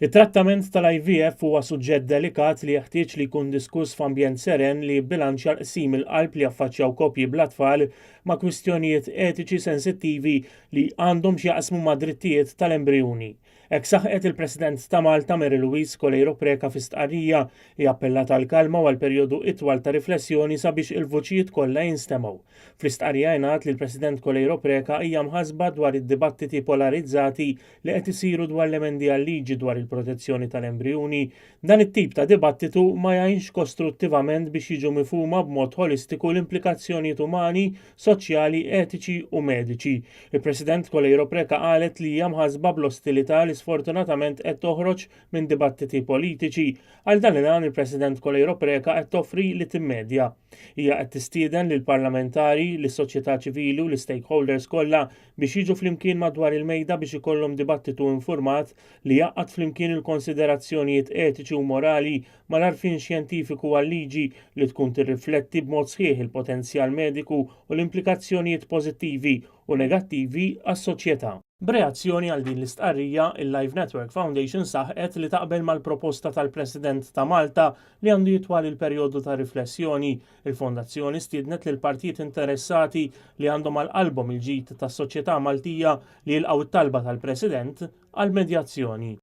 Il-trattament tal-IVF huwa suġġett delikat li jeħtieġ li jkun diskuss f'ambjent seren li jibbilanċja qsim il-qalb li jaffaċċjaw koppji bla tfal ma' kwistjonijiet etiċi sensittivi li għandhom x'jaqsmu ma' drittijiet tal-embrjuni. Hekk saħqet il-President ta' Malta Mary Louise Colejro Preca fi stqarrija li appellat għal kalma u għal perjodu itwal ta' riflessjoni sabiex il-vuċijiet kollha jinstemaw. Fl-istqarrija jingħad li l-President Colejro Preca hija mħassba dwar id-dibattiti polarizzati li qed isiru dwar l-emendi għal-liġi dwar il-protezzjoni tal-embrjuni. Dan it-tip ta' dibattitu ma jgħinx kostruttivament biex jiġu mifhuma b'mod holistiku l-implikazzjonijiet umani, soċjali, etiċi u mediċi. Il-President Colejro Preca qalet li hija mħassba bl-ostilità li sfortunatament qed toħroġ minn dibattiti politiċi. Għal dan il-għan il-President Colejro Preca qed toffri li timmedja. Hija qed tistieden lil parlamentari, lis soċjetà ċivili u l-stakeholders kollha biex jiġu flimkien madwar il-mejda biex ikollhom dibattitu informat li jaqgħad flimkien il-konsiderazzjonijiet etiċi u morali mal-għarfien xjentifiku għal-liġi li tkun tirrifletti b'mod sħiħ il-potenzjal mediku u l-implikazzjonijiet pożittivi u negattivi għas-soċjetà. B'reazzjoni għal din l-istqarrija, il-Life Network Foundation saħqet li taqbel mal-proposta tal-President ta' Malta li għandu jitwal il-perjodu ta' riflessjoni. Il-Fondazzjoni stiednet lil partijiet interessati li għandhom għal-qalbhom il-ġid tas-soċjetà Maltija li jilqgħu t-talba tal-President għal-medjazzjoni.